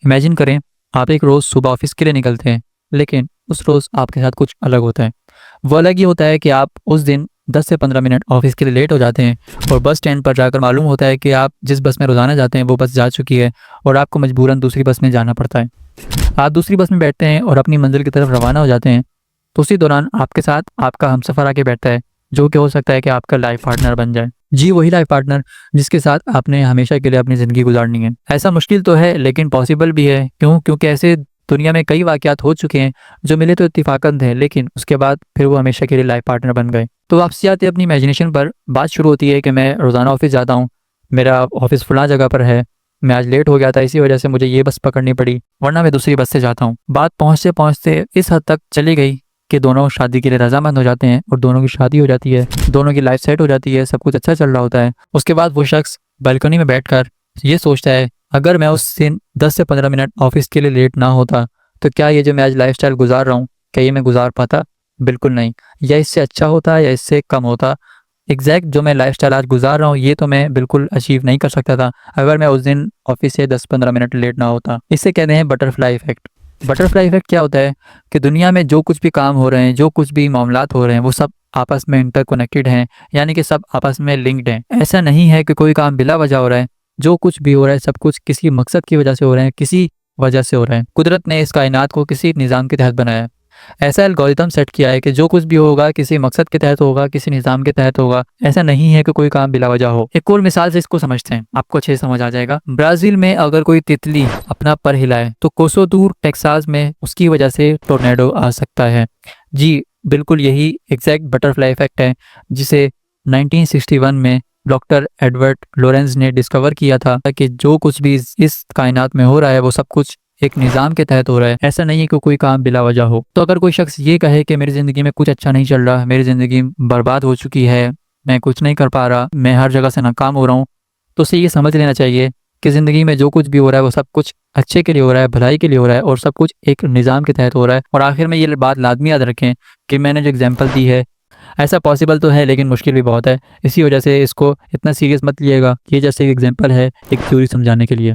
Imagine करें, आप एक रोज़ सुबह ऑफिस के लिए निकलते हैं, लेकिन उस रोज़ आपके साथ कुछ अलग होता है। वो अलग ये होता है कि आप उस दिन 10 से 15 मिनट ऑफिस के लिए लेट हो जाते हैं और बस स्टैंड पर जाकर मालूम होता है कि आप जिस बस में रोज़ाना जाते हैं वो बस जा चुकी है और आपको मजबूरन दूसरी बस में जाना पड़ता है। आप दूसरी बस में बैठते हैं और अपनी मंजिल की तरफ रवाना हो जाते हैं। तो उसी दौरान आपके साथ आपका हमसफ़र आके बैठता है, जो कि हो सकता है कि आपका लाइफ पार्टनर बन जाए। जी, वही लाइफ पार्टनर जिसके साथ आपने हमेशा के लिए अपनी ज़िंदगी गुजारनी है। ऐसा मुश्किल तो है लेकिन पॉसिबल भी है। क्यों? क्योंकि ऐसे दुनिया में कई वाक़यात हो चुके हैं जो मिले तो इत्तेफ़ाक़न थे, लेकिन उसके बाद फिर वो हमेशा के लिए लाइफ पार्टनर बन गए। तो वापसी आते अपनी इमेजिनेशन पर बात शुरू होती है कि मैं रोज़ाना ऑफ़िस जाता हूँ, मेरा ऑफ़िस फ़लाँ जगह पर है, मैं आज लेट हो गया था इसी वजह से मुझे ये बस पकड़नी पड़ी, वरना मैं दूसरी बस से जाता हूँ। बात पहुँचते-पहुँचते इस हद तक चली गई कि दोनों शादी के लिए रज़ामंद हो जाते हैं और दोनों की शादी हो जाती है, दोनों की लाइफ़ सेट हो जाती है, सब कुछ अच्छा चल रहा होता है। उसके बाद वो शख़्स बालकनी में बैठकर ये सोचता है, अगर मैं उस दिन 10 से 15 मिनट ऑफ़िस के लिए लेट ना होता, तो क्या ये जो मैं आज लाइफ़स्टाइल गुज़ार रहा हूँ, क्या ये मैं गुज़ार पाता? बिल्कुल नहीं। या इससे अच्छा होता या इससे कम होता। एग्ज़ैक्ट जो मैं लाइफ़स्टाइल आज गुज़ार रहा हूँ, ये तो मैं बिल्कुल अचीव नहीं कर सकता था, अगर मैं उस दिन ऑफ़िस से 10-15 मिनट लेट ना होता। इसे कहते हैं बटरफ्लाई इफ़ेक्ट। बटरफ्लाई इफ़ेक्ट क्या होता है कि दुनिया में जो कुछ भी काम हो रहे हैं, जो कुछ भी मामलात हो रहे हैं, वो सब आपस में इंटरकनेक्टेड हैं, यानी कि सब आपस में लिंक्ड हैं। ऐसा नहीं है कि कोई काम बिला वजह हो रहा है, जो कुछ भी हो रहा है, सब कुछ किसी मकसद की वजह से हो रहे हैं, किसी वजह से हो रहे हैं। कुदरत ने इस कायनात को किसी निज़ाम के तहत बनाया है। ऐसा एल्गोरिथम सेट किया है कि जो कुछ भी होगा किसी मकसद के तहत होगा, किसी निज़ाम के तहत होगा। ऐसा नहीं है कि कोई काम बिला वजह हो। एक और मिसाल से इसको समझते हैं, आपको अच्छे से समझ आ जाएगा। ब्राज़ील में अगर कोई तितली अपना पर हिलाए तो कोसों दूर टेक्सास में उसकी वजह से टोर्नेडो आ सकता है। जी, बिल्कुल यही एग्जैक्ट बटरफ्लाई इफेक्ट है जिसे 1961 में डॉक्टर एडवर्ड लोरेंज ने डिस्कवर किया था कि जो कुछ भी इस कायनात में हो रहा है वो सब कुछ एक निज़ाम के तहत हो रहा है। ऐसा नहीं है कि कोई काम बिला वजह हो। तो अगर कोई शख्स ये कहे कि मेरी ज़िंदगी में कुछ अच्छा नहीं चल रहा, मेरी ज़िंदगी बर्बाद हो चुकी है, मैं कुछ नहीं कर पा रहा, मैं हर जगह से नाकाम हो रहा हूँ, तो उसे ये समझ लेना चाहिए कि ज़िंदगी में जो कुछ भी हो रहा है वो सब कुछ अच्छे के लिए हो रहा है, भलाई के लिए हो रहा है और सब कुछ एक निज़ाम के तहत हो रहा है। और आखिर में ये बात लाज़मी याद रखें कि मैंने जो एग्जाम्पल दी है, ऐसा पॉसिबल तो है लेकिन मुश्किल भी बहुत है। इसी वजह से इसको इतना सीरियस मत लीजिएगा। ये जैसे एक एग्जाम्पल है एक थ्योरी समझाने के लिए।